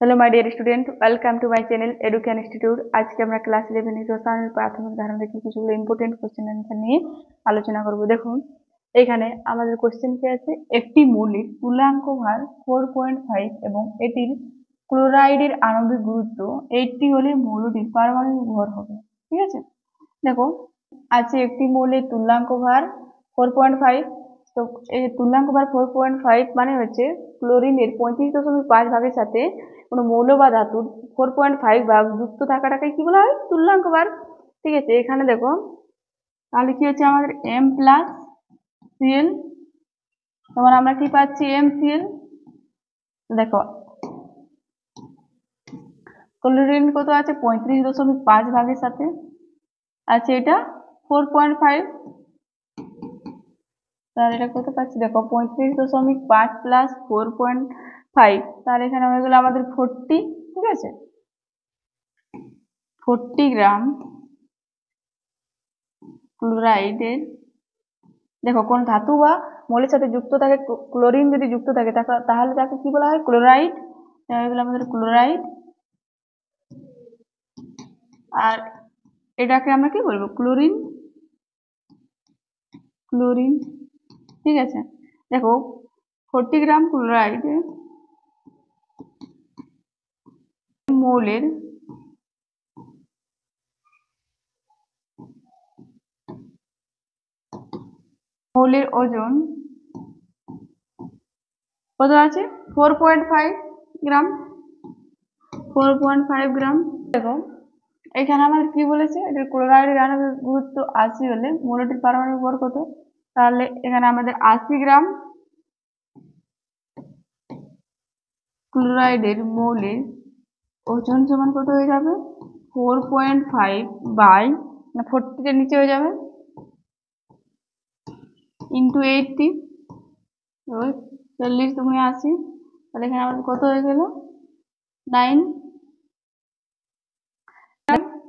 Hello my dear student, welcome to my channel education institute. आज के আমরা class 11 এর রসায়নের প্রাথমিক ধারণা থেকে কিছুগুলো ইম্পর্টেন্ট কোশ্চেন आंसर নিয়ে আলোচনা করব। দেখুন এখানে আমাদের কোশ্চেন কি আছে, একটি মৌলের তুল্যাঙ্ক ভার 4.5 এবং এটির ক্লোরাইডের আণবিক গুরুত্ব 80 হলে মৌলটির পারমাণবিক ভর হবে। ঠিক আছে, দেখো আছে একটি মৌলের তুল্যাঙ্ক ভার 4.5। তো এই তুল্যাঙ্ক ভার 4.5 মানে হচ্ছে ক্লোরিনের 35.5 ভাগের সাথে কোনো মৌল বা ধাতুর 4.5 ভাগ যুক্ত থাকাটাকে কি বলা হয়, তুল্যাঙ্ক ভার। ঠিক আছে, এখানে দেখো তাহলে কি হচ্ছে আমাদের M প্লাস Cl, তোমার আমরা কি পাচ্ছি MCl। দেখো ক্লোরিন কত আছে 35.5 ভাগের সাথে আছে এটা 4.5, তাহলে এটা কত পাচ্ছি দেখো 35.5 প্লাস 4.5, তাহলে এখানে হয়ে গেল আমাদের 40। ঠিক আছে, 40 গ্রাম ক্লোরাইডের, দেখো কোন ধাতু বা মৌলের সাথে যুক্ত থাকে, ক্লোরিন যদি যুক্ত থাকে তাহলে তাকে কি বলা হয়, ক্লোরাইড। এগুলো আমাদের ক্লোরাইড, আর এটাকে আমরা কি বলবো, ক্লোরিন। ক্লোরিন ঠিক আছে, দেখো 40 গ্রাম ক্লোরাইড মৌলের ওজন কত আছে 4.5 গ্রাম। 4.5 গ্রাম। দেখো এখানে আমাদের কি বলেছে, এটা ক্লোরাইডের আণবিক গুরুত্ব 80 হলে মৌলটির পারমাণবিক ভর কত, তাহলে এখানে আমাদের 80 গ্রাম ক্লোরাইডের মৌলের ওজন সমান কত হয়ে যাবে 4.5 বাই 40 এর নিচে হয়ে যাবে ইন্টু 80, 40 তুমি 80, তাহলে এখানে আমাদের কত হয়ে গেল 9।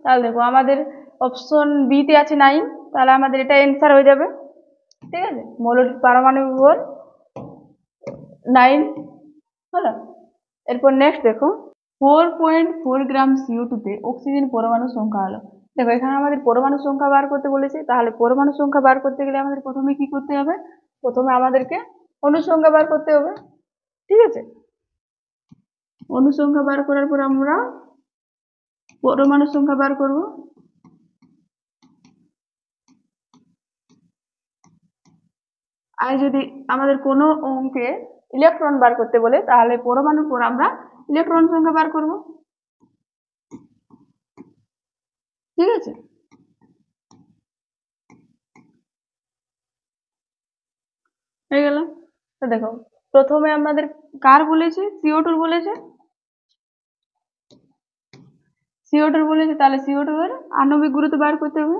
তাহলে দেখো আমাদের অপশন বি তে আছে 9, তাহলে আমাদের এটা অ্যান্সার হয়ে যাবে। ঠিক আছে, মৌলটির পারমাণবিক ভর 9 হলো। এরপর নেক্সট দেখো 4.4 গ্রাম CO2 তে অক্সিজেন পরমাণু সংখ্যা হলো। দেখো এখানে আমাদের পরমাণু সংখ্যা বার করতে বলেছে, তাহলে পরমাণু সংখ্যা বার করতে গেলে আমাদের প্রথমে কি করতে হবে, প্রথমে আমাদেরকে অনুসংখ্যা বার করতে হবে। ঠিক আছে, অনুসংখ্যা বার করার পর আমরা পরমাণু সংখ্যা বার করব। আর যদি আমাদের কোনো অঙ্কে ইলেকট্রন বার করতে বলে তাহলে পরমাণুর পর আমরা ইলেকট্রন সংখ্যা বার করব। ঠিক আছে, হয়ে গেল। তো দেখো প্রথমে আমাদের কার বলেছে, CO2 বলেছে, CO2 বলেছে, তাহলে CO2 এর আণবিক গুরুত্ব বার করতে হবে।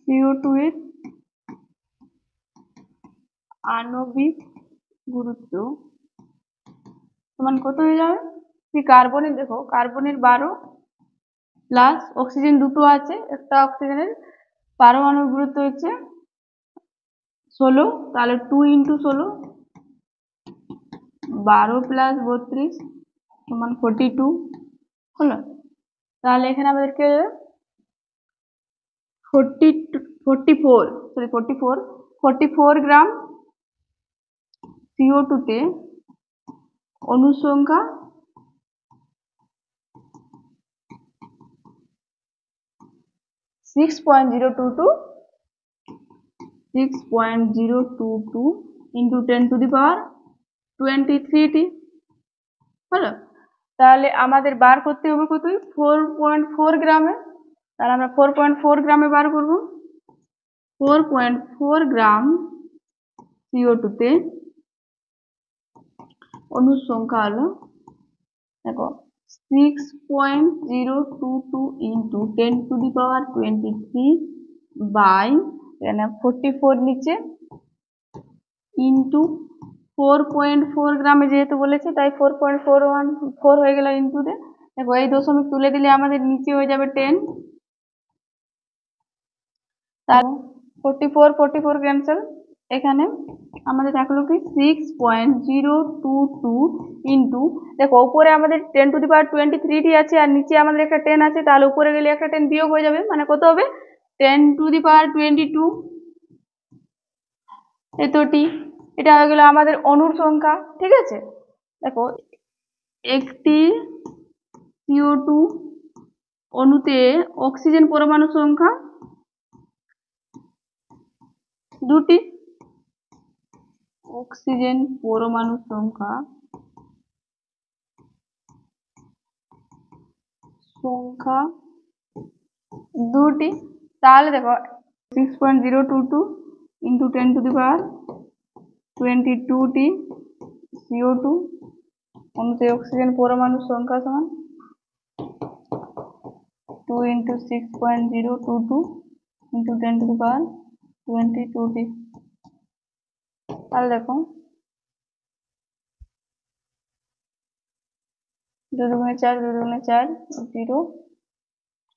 CO2 এর আণবিক গুরুত্ব সমান কত হয়ে যাবে, কি কার্বনের, দেখো কার্বনের 12 প্লাস অক্সিজেন দুটো আছে, একটা অক্সিজেনের পারমাণবিক গুরুত্ব হচ্ছে 16, তাহলে 2 ইন্টু 16, 12 প্লাস 32 সমান 42 হলো। তাহলে এখানে আমাদের কি 44 গ্রাম CO2 তে অনুসংখ্যা 6.022 into 10 to the power 23t হলো। তাহলে আমাদের বার করতে হবে কত 4.4 গ্রামে, তাহলে আমরা 4.4 গ্রামে বার করব। 4.4 গ্রাম CO2 তে অনুসংখ্যা হলো, দেখো 6.022 into 10 to the power 23 by 44 নিচে ইন্টু 4.4 গ্রামে যেহেতু বলেছে তাই 4.414 হয়ে গেল ইন্টু তে। দেখো এই দশমিক তুলে দিলে আমাদের নিচে হয়ে যাবে 10, তার 44 ক্যান্সেল, এখানে আমাদের থাকলো কি 6.022 ইন্টু, দেখো উপরে আমাদের 10⁻23টি আছে আর নিচে আমাদের একটা 10 আছে, তাহলে উপরে গেলে একটা 10 বিয়োগ হয়ে যাবে, মানে কত হবে 10⁻22 এতটি। এটা হয়ে গেল আমাদের অণুর সংখ্যা, ঠিক আছে। দেখো একটি CO2 অণুতে অক্সিজেন পরমাণু সংখ্যা 2টি, অক্সিজেন পরমাণু সংখ্যা 2টি। তাহলে দেখো 6.022 ইন্টু 10⁻22টি CO2 অণুতে অক্সিজেন পরমাণুর সংখ্যা সমান 2 ইন্টু 6.022 ইন্টু 10⁻22টি। তাহলে দেখো 2 দুগুণে 4, 2 দুগুণে 4, 0,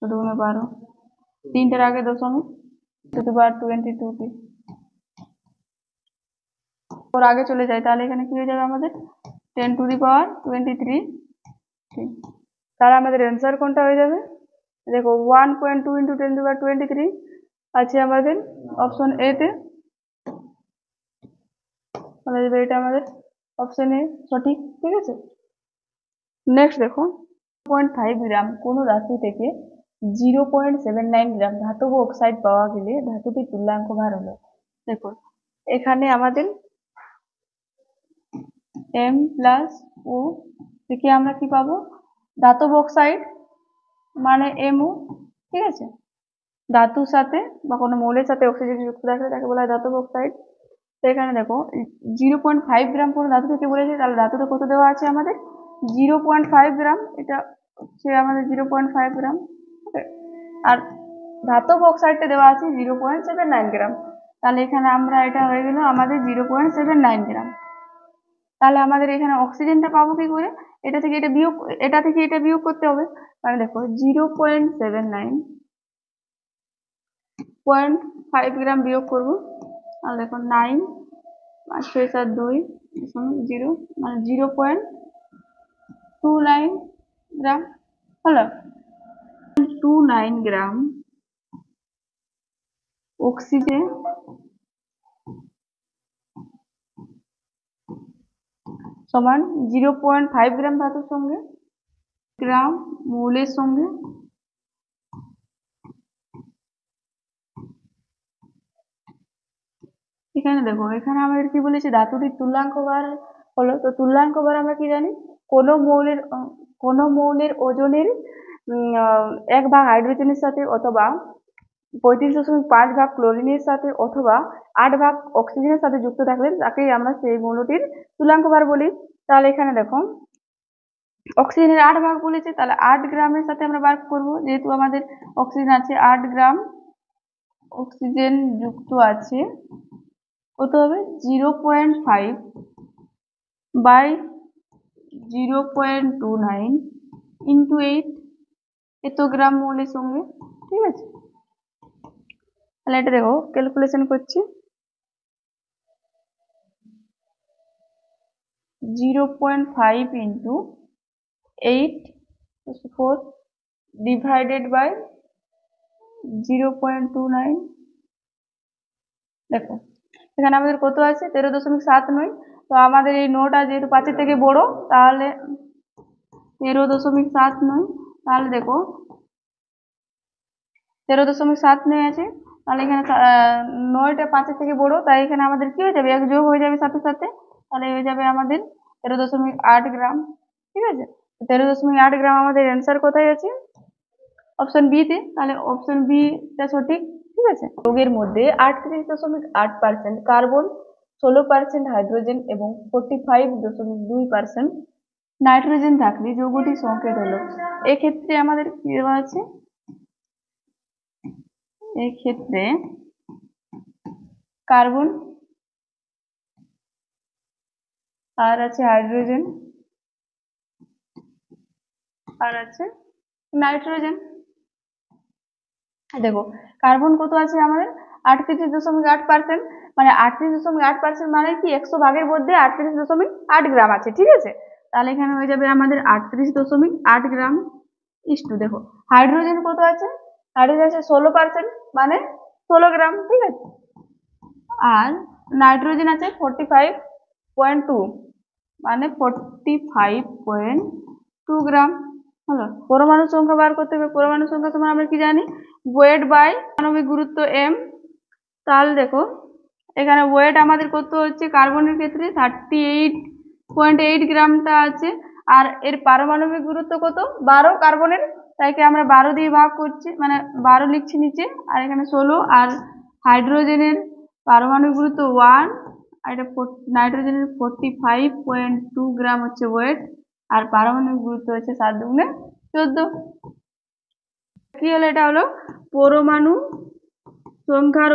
2 দুগুণে 12, 3টার আগে দশমিক, 10⁻22টি। ওর আগে চলে যায়, তাহলে এখানে কি হয়ে যাবে আমাদের 10⁻23। তাহলে আমাদের অ্যান্সার কোনটা হয়ে যাবে, দেখো 1.2 ইন্টু 10⁻23 আছে আমাদের অপশন এ তে, তাহলে এটা আমাদের অপশন এ সঠিক, ঠিক আছে। নেক্সট দেখো 0.5 গ্রাম কোনো ধাতু থেকে 0.79 গ্রাম ধাতব অক্সাইড পাওয়া গেলে ধাতুটির তুল্যাঙ্ক ভার হলো। দেখো এখানে আমাদের M প্লাস ও থেকে আমরা কি পাবো, ধাতব অক্সাইড মানে MO, ঠিক আছে। ধাতুর সাথে বা কোনো মৌলের সাথে অক্সিজেন যুক্ত থাকলে তাকে বলা হয় ধাতব অক্সাইড। তো এখানে দেখো 0.5 গ্রাম কোনো ধাতু থেকে বলেছে, তাহলে ধাতুটা কত দেওয়া আছে আমাদের 0.5 গ্রাম, এটা হচ্ছে আমাদের 0.5 গ্রাম, আর ধাতব অক্সাইডটা দেওয়া আছে 0.79 গ্রাম। তাহলে এখানে আমরা এটা হয়ে গেল আমাদের 0.79 গ্রাম। তাহলে আমাদের এখানে অক্সিজেনটা পাবো কি করে, এটা থেকে এটা বিয়োগ, এটা থেকে এটা বিয়োগ করতে হবে। মানে দেখো 0.79.5 গ্রাম বিয়োগ করবো, আর দেখো 9, 5, 6, 7, 2, 0, মানে 0.29 গ্রাম হলো। 29 গ্রাম অক্সিজেন সমান 0.5 গ্রাম ধাতুর সঙ্গে গ্রাম মৌলের সঙ্গে এখানে দেখো, এখানে আমাদের কি বলেছে ধাতুটির তুল্যাঙ্ক ভার হলো। তো তুল্যাঙ্ক ভার আমরা কি জানি, কোনো মৌলের ওজনের 1 ভাগ হাইড্রোজেনের সাথে, অথবা 35.5 ভাগ ক্লোরিনের সাথে, অথবা 8 ভাগ অক্সিজেনের সাথে যুক্ত থাকলে তাকেই আমরা সেই মৌলটির তুল্যাঙ্ক ভার বলি। তাহলে এখানে দেখো অক্সিজেনের 8 ভাগ বলেছে, তাহলে 8 গ্রামের সাথে আমরা ভাগ করবো, যেহেতু আমাদের অক্সিজেন আছে 8 গ্রাম অক্সিজেন যুক্ত আছে, কত হবে 0.5 বাই 0.29 ইন্টু 8, এত গ্রাম মৌলের সঙ্গে, ঠিক আছে। তাহলে এটা দেখো ক্যালকুলেশন করছি, 0.5 ইন্টু 8 4 ডিভাইডেড বাই 0.29। দেখো এখানে আমাদের কত আছে 13.79, তো আমাদের এই 9টা যেহেতু 5-এর থেকে বড়, তাহলে 13.79, তাহলে দেখো 13.79 আছে, তাহলে এখানে 9টা 5-এর থেকে বড়, তাই এখানে আমাদের কি হয়ে যাবে 1 যোগ হয়ে যাবে সাথে সাথে, তাহলে হয়ে যাবে আমাদের 13.8 গ্রাম, ঠিক আছে। 13.8 গ্রাম আমাদের অ্যান্সার কোথায় আছে, অপশন বি তে, তাহলে অপশন বি টা সঠিক, ঠিক আছে। যৌগের মধ্যে 38.8% কার্বন, 16% হাইড্রোজেন এবং 45.2% নাইট্রোজেন থাকলে যৌগটির সংকেত হলো। এক্ষেত্রে আমাদের কি দেওয়া আছে, এক্ষেত্রে কার্বন, আর আছে হাইড্রোজেন, আর আছে নাইট্রোজেন। দেখো কার্বন কত আছে আমাদের 38.8%, মানে 38.8% মানে কি 100 ভাগের মধ্যে 38.8 গ্রাম আছে, ঠিক আছে। তাহলে এখানে হয়ে যাবে আমাদের 38.8 গ্রাম ইস্টু দেখো হাইড্রোজেন কত আছে, হাইড্রোজেন আছে 16%, মানে 16 গ্রাম, ঠিক আছে। আর নাইট্রোজেন আছে 45.2, মানে 45.2 গ্রাম। হলো পরমাণু সংখ্যা বার করতে হবে। পরমাণু সংখ্যা তোমার আমরা কি জানি, ওয়েট বাই পারমাণবিক গুরুত্ব m। তাহলে দেখো এখানে ওয়েট আমাদের কত হচ্ছে, কার্বনের ক্ষেত্রে 38.8 গ্রামটা আছে, আর এর পারমাণবিক গুরুত্ব কত 12 কার্বনের, তাইকে আমরা 12 দিয়ে ভাগ করছি, মানে 12 লিখছি নিচে, আর এখানে 16। আর হাইড্রোজেনের পারমাণবিক গুরুত্ব 1, আর এটা নাইট্রোজেনের 45.2 গ্রাম হচ্ছে ওয়েট, আর পারমাণবিক গুরুত্ব হচ্ছে 7 দুগুণে 14। কি হলো, এটা হলো পরমাণু সংখ্যার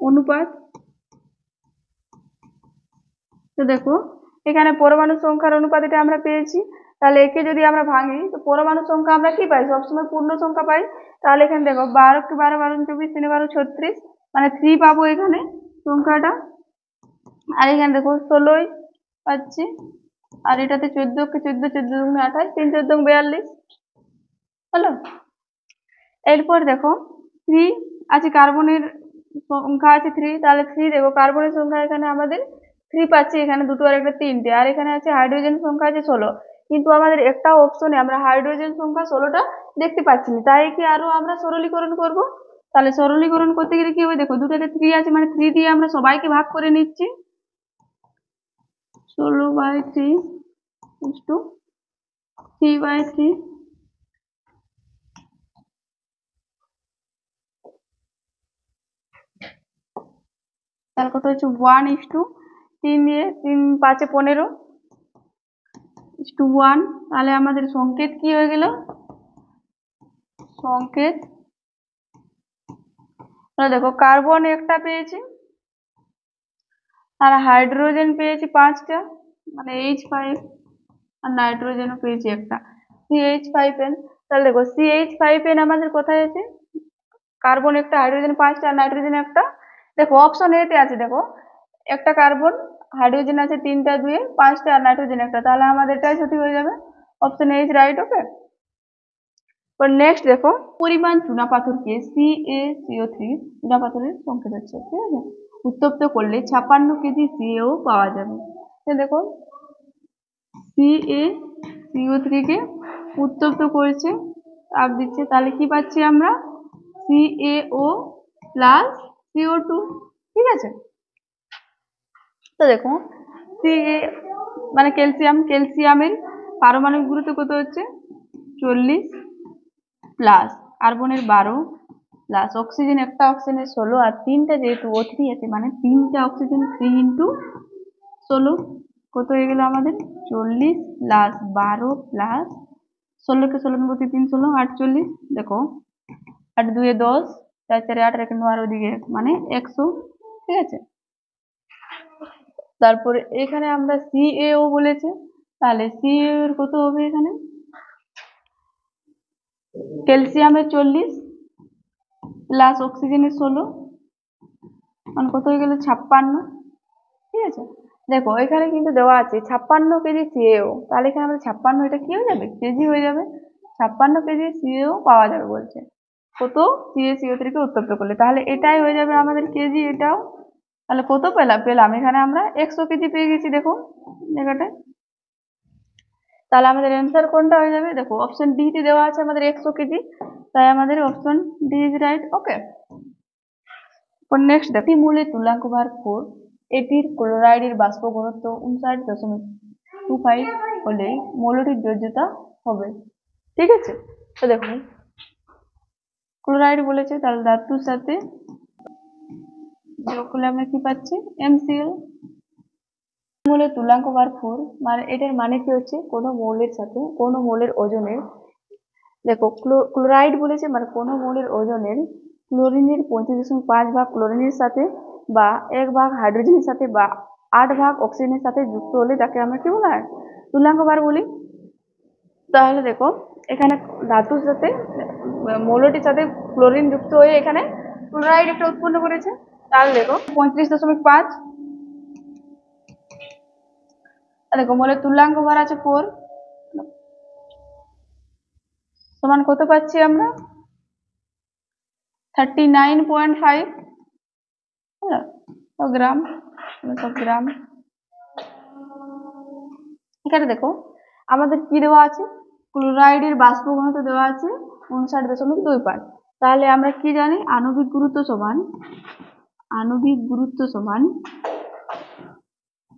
অনুপাত, তো দেখো এখানে পরমাণু সংখ্যার অনুপাত এটা আমরা পেয়েছি। তাহলে একে যদি আমরা ভাঙি তো পরমাণু সংখ্যা আমরা কি পাই, সবসময় পূর্ণ সংখ্যা পাই। তাহলে এখানে দেখো 12 কে 12 12 24 3 12 36, মানে 3 পাবো এখানে সংখ্যাটা। আর এখানে দেখো 16 পাচ্ছি, আর এটাতে 14 কে 14 14 দুগুণে 28, 3 14 42। হলো এরপর দেখো 3 আছে, কার্বনের সংখ্যা আছে 3, তাহলে 3 দেখো কার্বনের সংখ্যা এখানে আমাদের 3 পাচ্ছি, এখানে দুটো আর একটা 3টে, আর এখানে আছে হাইড্রোজেন সংখ্যা আছে 16, কিন্তু আমাদের একটা অপশনে আমরা হাইড্রোজেন সংখ্যা 16টা দেখতে পাচ্ছি না, তাই কি আরো আমরা সরলীকরণ করব। তাহলে সরলীকরণ করতে গেলে কি হবে, দেখো দুটোতে 3 আছে, মানে 3 দিয়ে আমরা সবাইকে ভাগ করে নিচ্ছি, 16/3 = 3/3। তাহলে কত হচ্ছে 1:3 দিয়ে 3 5 15 1। তাহলে আমাদের সংকেত কি হয়ে গেল, সংকেত দেখো কার্বন একটা পেয়েছি, আর হাইড্রোজেন পেয়েছি 5টা, মানে H5, আর নাইট্রোজেনও পেয়েছি একটা CH5n। তাহলে দেখো CH5n আমাদের কোথায় আছে, কার্বন একটা, হাইড্রোজেন 5টা, আর নাইট্রোজেন একটা। দেখো অপশন এতে আছে, দেখো একটা কার্বন, হাইড্রোজেন আছে 3টা 2 5টা, আর নাইট্রোজেন একটা, তাহলে আমাদের এটাই সঠিক হয়ে যাবে, option A is right. Okay, next দেখো পরিমাণ চুনাপাথরকে CaCO3 চুনাপাথরের সংকেত হচ্ছে, ঠিক আছে, উত্তপ্ত করলে 56 কেজি CaO পাওয়া যাবে। দেখো CaCO3 কে উত্তপ্ত করেছে, তাপ দিচ্ছে, তাহলে কি পাচ্ছি আমরা CaO প্লাস CO2, ঠিক আছে। তো দেখো Ca মানে ক্যালসিয়ামের পারমাণবিক গুরুত্ব কত হচ্ছে 40, প্লাস কার্বনের 12, প্লাস অক্সিজেন একটা, অক্সিজেনের 16, আর 3টা যেহেতু O3 আছে, মানে 3টা অক্সিজেন 3 × 16 কত হয়ে গেল আমাদের 40 প্লাস 12 প্লাস 16 কে 16 প্রতি 3 16 48। দেখো 8 2 10, 4 4 8 রেখে 9 আর ওদিকে মানে 100, ঠিক আছে। তারপরে এখানে আমরা CaO বলেছে, তাহলে CaO এর কত হবে, এখানে ক্যালসিয়ামের 40 প্লাস অক্সিজেনের 16, মানে কত হয়ে গেল 56, ঠিক আছে। দেখো এখানে কিন্তু দেওয়া আছে 56 কেজি CaO, তাহলে এখানে আমাদের 56 এটা কি হয়ে যাবে, কেজি হয়ে যাবে, 56 কেজি CaO পাওয়া যাবে বলছে, কত CaCO3 কে উত্তপ্ত করলে, তাহলে এটাই হয়ে যাবে আমাদের কেজি এটাও। তাহলে কত পেলাম এখানে আমরা 100 কেজি পেয়ে গেছি, দেখো জায়গাটায়। তাহলে আমাদের অ্যান্সার কোনটা হয়ে যাবে, দেখো অপশন ডি তে দেওয়া আছে আমাদের 100 কেজি, তাই আমাদের option D is right. Okay, next দেখো মূলের তুল্যাঙ্ক ভার 4, এটির ক্লোরাইডের বাষ্প ঘনত্ব 59.25 হলে মৌলটির যোজ্যতা হবে, ঠিক আছে। তো দেখুন ক্লোরাইড বলেছে, তাহলে ধাতুর সাথে যোগ করলে আমরা কি পাচ্ছি MCl। মৌলের তুল্যাঙ্ক ভার 4, মানে এটার মানে কি হচ্ছে, কোনো মৌলের সাথে কোনো মৌলের ওজনের, দেখো ক্লোরাইড বলেছে মানে কোনো মৌলের ওজনের ক্লোরিনের 35.5 ভাগ ক্লোরিনের সাথে, বা 1 ভাগ হাইড্রোজেনের সাথে, বা 8 ভাগ অক্সিজেনের সাথে যুক্ত হলে তাকে আমরা কি বলা হয়, তুল্যাঙ্ক ভার বলি। তাহলে দেখো এখানে ধাতুর সাথে মৌলটির সাথে ক্লোরিন যুক্ত হয়ে এখানে ক্লোরাইড একটা উৎপন্ন করেছে। তাহলে দেখো 35.5, দেখো মৌলের তুল্যাঙ্ক ভার আছে 4, সমান কত পাচ্ছি আমরা 39.5 গ্রাম, গ্রাম। এখানে দেখো আমাদের কি দেওয়া আছে, ক্লোরাইডের বাষ্প ঘনত্ব দেওয়া আছে 59.25। তাহলে আমরা কি জানি, আণবিক গুরুত্ব সমান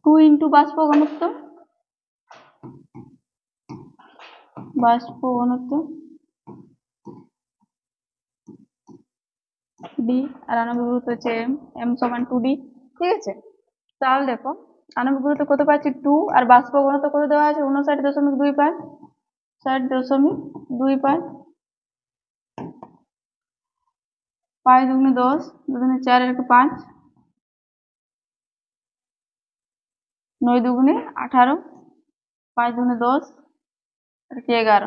2 ইন্টু বাষ্প ঘনত্ব ডি, আর আণবিক গুরুত্ব হচ্ছে এম সমান 2d। ঠিক আছে, তাহলে দেখো আণবিক গুরুত্ব কত পাচ্ছি 2, আর বাষ্প ঘনত্ব কত দেওয়া আছে 59.25, 60.25, 5 দুগুণে 10, 2 দুগুণে 4, 5, 9 দুগুণে 18, 5 দুগুণে 10, 11,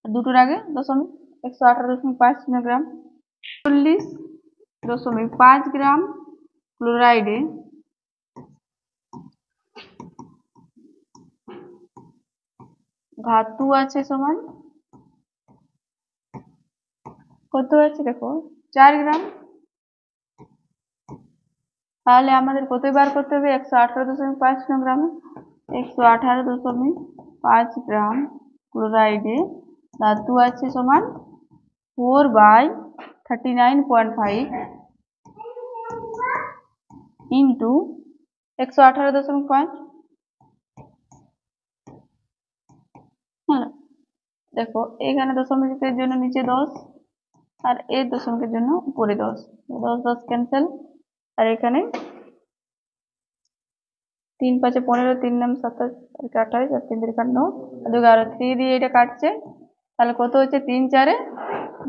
দুটোর আগে দশমিক, 118.5 গ্রাম। 40.5 গ্রাম ক্লোরাইডে ধাতু আছে সমান কত আছে দেখো 4 গ্রাম। তাহলে আমাদের কত বার করতে হবে 118.5 গ্রামে, 118.5 গ্রাম ক্লোরাইডে ধাতু আছে সমান 4/39.5 ইন্টু 118.5। হ্যাঁ দেখো এখানে দশমিকের জন্য নিচে 10, আর এই দশমিকের জন্য উপরে 10, 10 10 ক্যান্সেল, আর এখানে 3 5 15, 3 9 27, 28, আর 3 3 9, 11, 3 দিয়ে এটা কাটছে, তাহলে কত হচ্ছে 3 4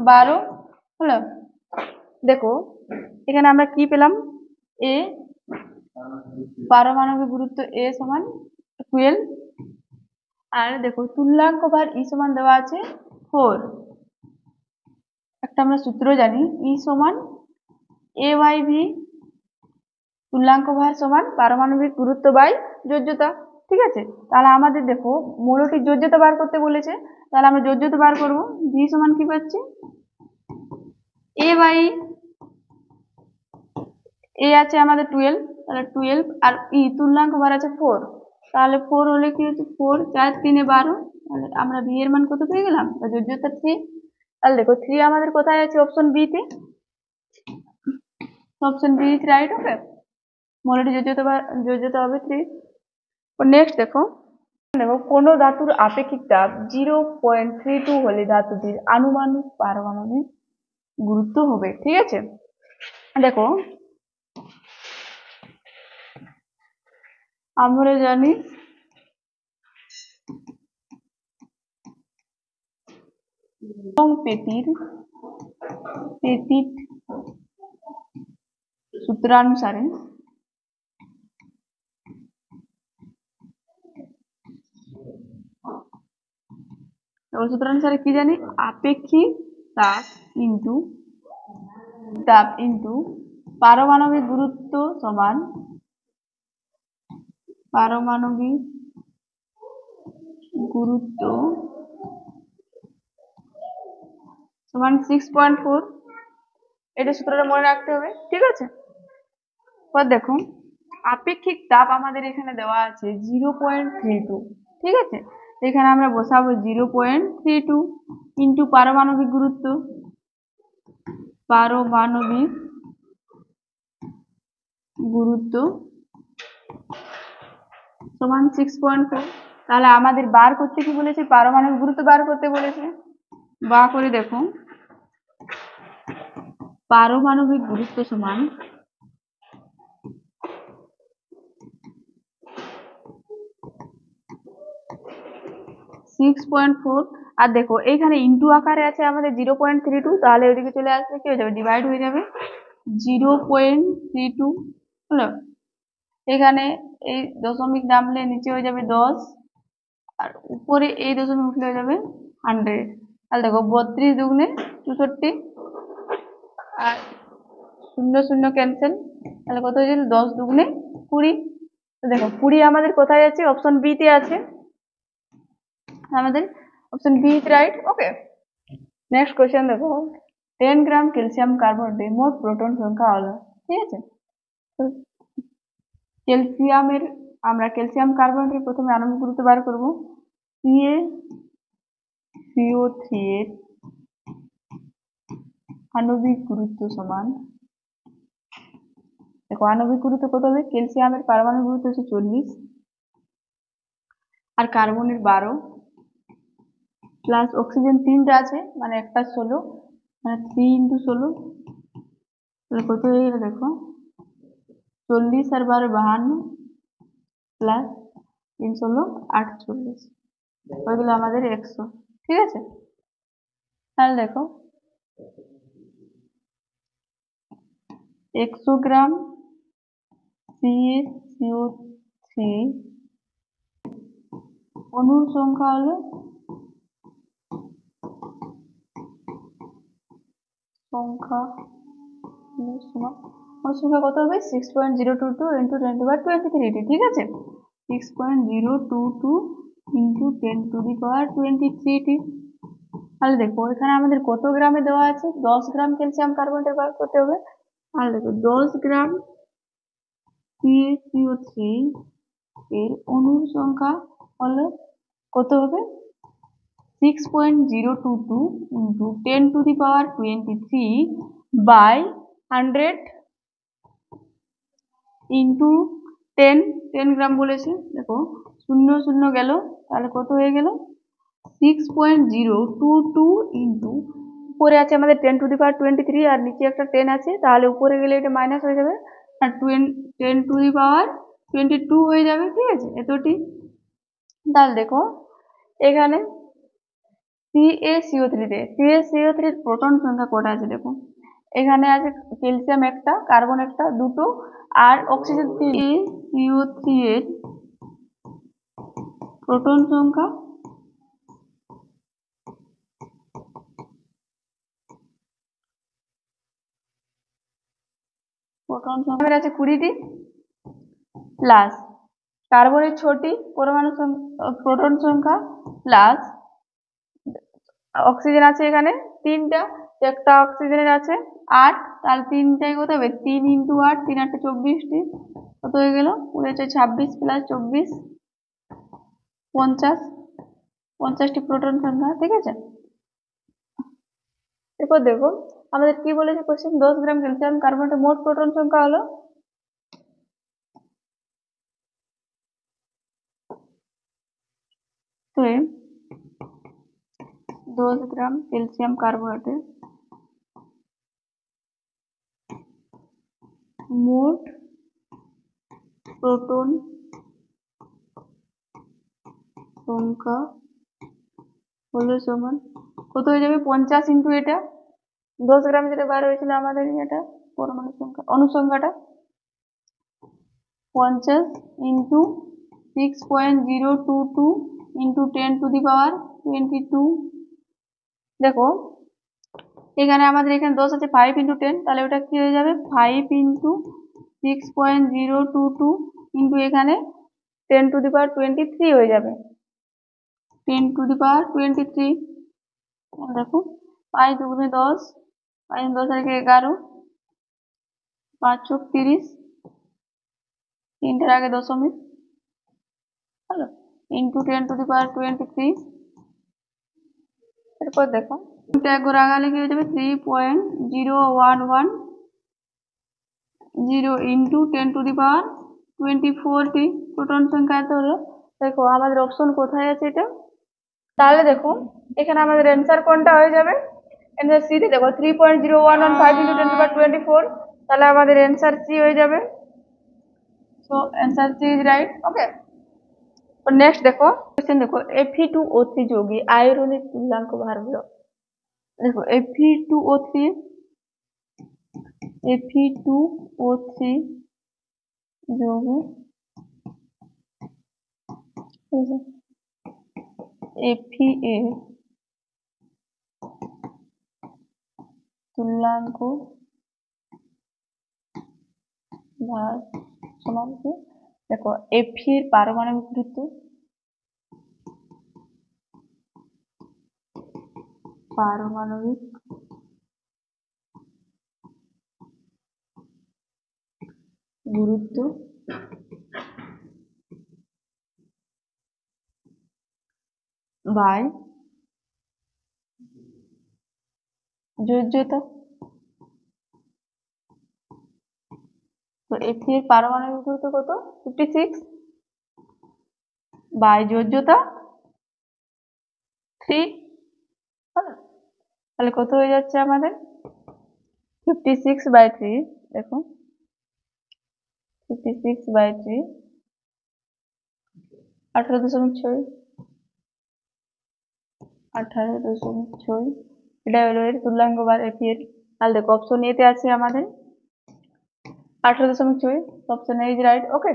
12 হলো। দেখো এখানে আমরা কি পেলাম, এ পারমাণবিক গুরুত্ব এ সমান 12, আর দেখো তুল্যাঙ্ক ভার ই সমান দেওয়া আছে 4। একটা আমরা সূত্র জানি, ই সমান a/v, তুল্যাঙ্ক ভার সমান পারমাণবিক গুরুত্ব বাই যোজ্যতা। ঠিক আছে, তাহলে আমাদের দেখো মৌলটির যোজ্যতা বার করতে বলেছে, তাহলে আমরা যোজ্যতা বার করব। v সমান কি পাচ্ছি a/e, এ আছে আমাদের 12, তাহলে 12, আর ই তুল্যাঙ্ক ভার আছে 4, তাহলে 4 হলে কি হচ্ছে 4 4 3 12, তাহলে আমরা v এর মান কত পেয়ে গেলাম, যোজ্যতা 3। তাহলে দেখো 3 আমাদের কোথায় আছে, অপশন বি তে, অপশন বি ইজ রাইট। ওকে, মৌলটি যোজ্যতা হবে 3। নেক্সট দেখো কোন ধাতুর আপেক্ষিক তাপ 0.32 হলে ধাতুটির আনুমানিক পারমাণবিক গুরুত্ব হবে। ঠিক আছে, দেখো আমরা জানি পেতির সূত্রানুসারে কি জানি, আপেক্ষিক তাপ ইন্টু পারমাণবিক গুরুত্ব সমান 6.4। এটা সূত্রটা মনে রাখতে হবে। ঠিক আছে, এবার দেখো আপেক্ষিক তাপ আমাদের এখানে দেওয়া আছে 0.32। ঠিক আছে, এখানে আমরা বসাবো 0.32 ইন্টু পারমাণবিক গুরুত্ব সমান 6.4। তাহলে আমাদের বার করতে কি বলেছে, পারমাণবিক গুরুত্ব বার করতে বলেছে। বা করে দেখো পারমাণবিক গুরুত্ব সমান 6.4, আর দেখো এইখানে ইন্টু আকারে আছে আমাদের 0.32, তাহলে ওইদিকে চলে আসবে কি হয়ে যাবে, ডিভাইড হয়ে যাবে 0.32 হলো। এখানে এই দশমিক নামলে নিচে হয়ে যাবে 10, আর উপরে এই দশমিক উঠলে হয়ে যাবে 100। তাহলে দেখো 32 দুগুণে 64 আর 0 0 ক্যান্সেল, তাহলে কত হয়েছিল 10 দুগুণে 20। তো দেখো 20 আমাদের কোথায় আছে? অপশন বি তে আছে, আমাদের option B is right. Okay, next question দেখো 10 গ্রাম ক্যালসিয়াম কার্বনেটে মোট প্রোটন সংখ্যা হলো, ঠিক আছে। তো ক্যালসিয়ামের, আমরা ক্যালসিয়াম কার্বনেটের প্রথমে আণবিক গুরুত্ব বার করব। CaCO3 এর আণবিক গুরুত্ব সমান, দেখো আণবিক গুরুত্ব কত হবে? ক্যালসিয়ামের পারমাণবিক গুরুত্ব হচ্ছে 40 আর কার্বনের 12 প্লাস অক্সিজেন 3টা আছে, মানে একটা 16, মানে 3 × 16, তাহলে কত হয়ে গেল দেখো 40 আর 12 52 প্লাস 3 16 48, ওইগুলো আমাদের 100, ঠিক আছে। তাহলে দেখো 100 গ্রাম CaCO3 অণুর সংখ্যা হলো সংখ্যা কত হবে? 6.022 × 10⁻23, ঠিক আছে, 6.022 × 10⁻23। তাহলে দেখো এখানে আমাদের কত গ্রামে দেওয়া আছে? 10 গ্রাম ক্যালসিয়াম কার্বনেট বার করতে হবে। তাহলে দেখো 10 গ্রাম CaCO3 এর অণুর সংখ্যা হলো কত হবে? 6.022 × 10⁻23/100 ইন্টু 10 গ্রাম বলেছে। দেখো 0 0 গেল, তাহলে কত হয়ে গেল? 6.022 ইন্টু, উপরে আছে আমাদের 10⁻23 আর নিচে একটা 10 আছে, তাহলে উপরে গেলে এটা মাইনাস হয়ে যাবে আর 10⁻22 হয়ে যাবে, ঠিক আছে, এতটি। তাহলে দেখো এখানে CaCO3 এর প্রোটন সংখ্যা কটা আছে দেখো, এখানে আছে ক্যালসিয়াম একটা, কার্বন একটা, দুটো আর অক্সিজেন 3। CaCO3 এর প্রোটন সংখ্যা আছে 20টি প্লাস কার্বনের 6টি পরমাণু প্রোটন সংখ্যা প্লাস অক্সিজেন আছে এখানে 3টা, একটা অক্সিজেনের আছে 8, তাহলে 3টাই কত হবে? 3 × 8, 3 8 24টি, কত হয়ে গেল? 26 প্লাস 24 50টি প্রোটন সংখ্যা, ঠিক আছে। এরপর দেখো আমাদের কি বলেছে কোশ্চেন, 10 গ্রাম ক্যালসিয়াম কার্বনেটের মোট প্রোটন সংখ্যা হলো, তো 10 গ্রাম ক্যালসিয়াম কার্বনেটের মোট প্রোটন সংখ্যা হলো সমান কত হয়ে যাবে? 50 ইন্টু এটা 10 গ্রাম যেটা বার হয়েছিল আমাদের এটা পরমাণু সংখ্যা, অনুসংখ্যাটা 50 ইন্টু 6.022 ইন্টু 10⁻22। দেখো এখানে আমাদের এখানে 10 আছে, 5 × 10, তাহলে ওটা কি হয়ে যাবে? 5 × 6.022 ইন্টু এখানে 10⁻23 হয়ে যাবে, 10⁻23। দেখো 5 দুগুণে 10, 5 10 আর 11, 5 × 30, 3টার আগে দশমিক, হলো ইন্টু 10⁻23। এরপর দেখো এক ঘর আগালে কি হয়ে যাবে? 3.0110 ইন্টু 10⁻24টি প্রোটন সংখ্যা এত হলো। দেখো আমাদের অপশন কোথায় আছে এটা, তাহলে দেখো এখানে আমাদের অ্যান্সার কোনটা হয়ে যাবে? অ্যান্সার সি তে দেখো 3.0115 ইন্টু 10⁻24, তাহলে আমাদের অ্যান্সার সি হয়ে যাবে। So answer C is right. Okay, next দেখো কোশ্চেন দেখো Fe2O3 যৌগে আয়রনের তুল্যাঙ্ক ভার হলো। দেখো Fe2O3 যৌগে Fe তুল্যাঙ্ক ভার সমান কি? দেখো Fe এর পারমাণবিক গুরুত্ব বাই যোজ্যতা। তো Fe এর পারমাণবিক গুরুত্ব কত? 56 বাই যোজ্যতা 3। তাহলে কত হয়ে যাচ্ছে আমাদের? 56/3। দেখো 56/3 18.6 18.6 এটা হলো এর তুল্যাঙ্ক বার Fe এর। তাহলে দেখো অপশন এ তে আছে আমাদের 18.6। Option A is right. Okay,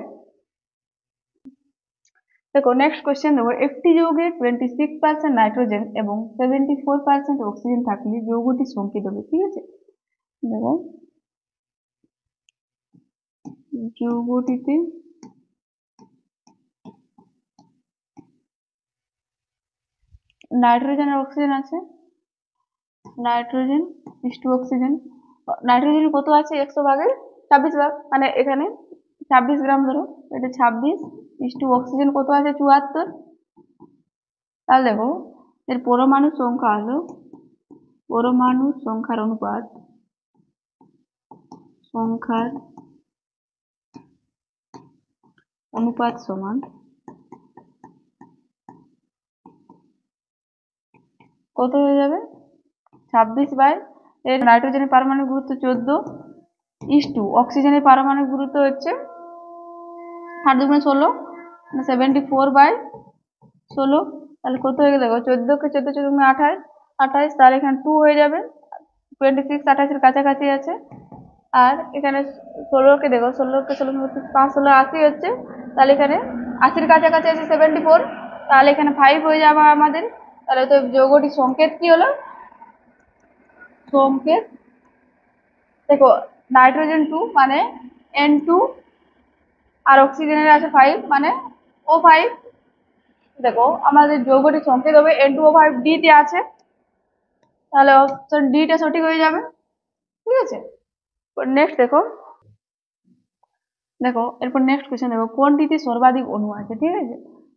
দেখো নেক্সট কোশ্চেন দেবো। একটি যৌগে 26% নাইট্রোজেন এবং 74% অক্সিজেন থাকলে যৌগটি সংকেত হবে। ঠিক আছে, দেখো যৌগটিতে নাইট্রোজেন আর অক্সিজেন আছে। Nitrogen is to oxygen. নাইট্রোজেন কত আছে? 100 ভাগের 26 ভাগ, মানে এখানে 26 গ্রাম ধরো, এটা 26 ইস্টু অক্সিজেন কত আছে? 74। তাহলে দেখো এর পরমাণু সংখ্যা হলো, পরমাণু সংখ্যার অনুপাত সমান কত হয়ে যাবে? 26 বাই এর নাইট্রোজেনের পারমাণবিক গুরুত্ব 14 ইস্টু অক্সিজেনের পারমাণবিক গুরুত্ব হচ্ছে 8 × 16 74/16। তাহলে কত হয়ে গেল? দেখো 14 কে 14 14 28 28, তাহলে এখানে 2 হয়ে যাবে। 26 28 এর কাছাকাছি আছে। আর এখানে 16 কে দেখো, 16 কে 16 5 16 80 হচ্ছে। তাহলে এখানে 80 এর কাছাকাছি আছে 74। তাহলে এখানে 5 হয়ে যাবে আমাদের। তাহলে তো যৌগটির সংকেত কি হলো? সংকেত দেখো নাইট্রোজেন 2 মানে N2 আর অক্সিজেনের আছে 5 মানে O5। দেখো আমাদের যৌগটির সংকেত হবে N2O5। ডি তে আছে, তাহলে অপশন ডি টা সঠিক হয়ে যাবে। ঠিক আছে, নেক্সট দেখো, দেখো এরপর নেক্সট কোশ্চেন দেখো কোনটিতে সর্বাধিক অণু আছে। ঠিক আছে,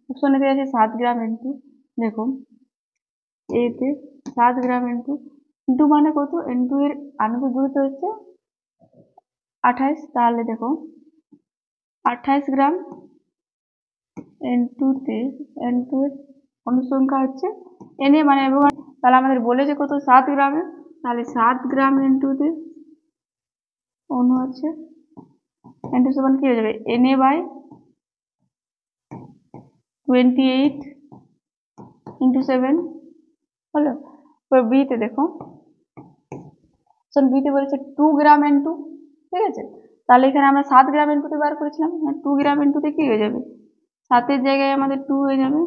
অপশন এতে আছে 7 গ্রাম N2। দেখো এতে 7 গ্রাম N2 N2 মানে কত? N2 এর আণবিক গুরুত্ব হচ্ছে 28। তাহলে দেখো 28 গ্রাম N2 তে N2 এর অনুসংখ্যা হচ্ছে Na মানে এবং, তাহলে আমাদের বলেছে কত? 7 গ্রামে। তাহলে 7 গ্রাম N2 তে অণু আছে। N2 সমান কি হয়ে যাবে? Na/28 × 7 হলো। বি তে দেখো, অপশন বি তে বলেছে 2 গ্রাম N2। ঠিক আছে, তাহলে এখানে আমরা 7 গ্রাম N2 তে বার করেছিলাম, 2 গ্রাম N2 তে কি হয়ে যাবে? 7 এর জায়গায় আমাদের 2 হয়ে যাবে।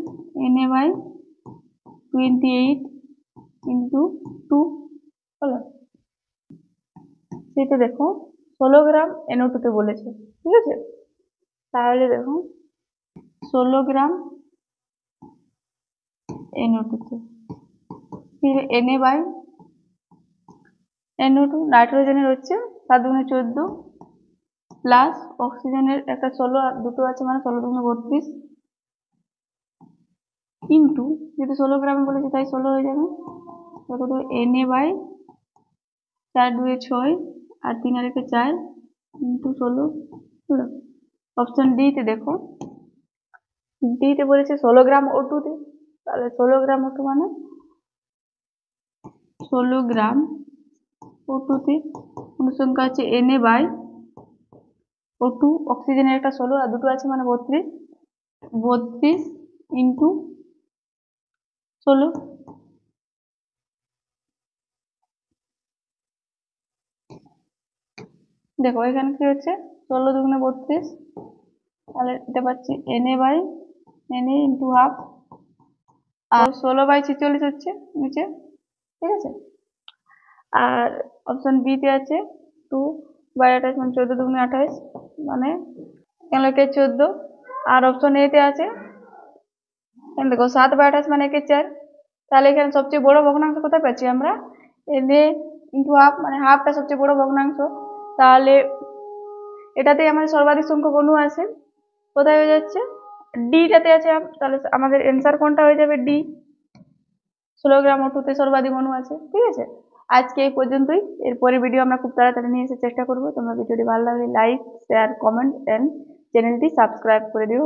Na/28 × 2 হলো। সেটা দেখো 16 গ্রাম NO2 তে বলেছে। ঠিক আছে, তাহলে দেখো 16 গ্রাম NO2 তে ফির Na/NO2 নাইট্রোজেনের হচ্ছে 7 × 14 প্লাস অক্সিজেনের একটা 16 আর দুটো আছে মানে 16 × 32 কিন্তু যেহেতু 16 গ্রামে বলেছে তাই 16 হয়ে যাবে। কত? Na/4 2 6 আর 3 আর 4 × 16 হলো। অপশন ডি তে দেখো, ডি তে বলেছে 16 গ্রাম O2 তে। তাহলে 16 গ্রাম O2 মানে 16 গ্রাম O2 তে অনুসংখ্যা আছে Na/O2 অক্সিজেনের একটা 16 আর দুটো আছে মানে 32 32 × 16। দেখো এখানে কি হচ্ছে? 16 2 × 32, তাহলে এটা পাচ্ছি Na × হাফ আর 16/46 হচ্ছে নিচে। ঠিক আছে, আর অপশন বি তে আছে 2/28 মানে 14 দুগুণে 28 মানে এখানে লেখে 14। আর অপশন এ তে আছে এখানে দেখো 7/28 মানে 1/4। তাহলে এখানে সবচেয়ে বড় ভগ্নাংশ কোথায় পাচ্ছি আমরা? এনে ইন্টু হাফ মানে হাফটা সবচেয়ে বড় ভগ্নাংশ। তাহলে এটাতেই আমাদের সর্বাধিক সংখ্যক অণু আছে। কোথায় হয়ে যাচ্ছে? ডিটাতে আছে। তাহলে আমাদের অ্যান্সার কোনটা হয়ে যাবে? ডি। 16 গ্রাম অণুতে সর্বাধিক অণু আছে। ঠিক আছে, আজকে এই পর্যন্তই। এরপরে ভিডিও আমরা খুব তাড়াতাড়ি নিয়ে আসার চেষ্টা করবো। তোমরা ভিডিওটি ভালো লাগলে লাইক, শেয়ার, কমেন্ট এন্ড চ্যানেলটি সাবস্ক্রাইব করে দিও।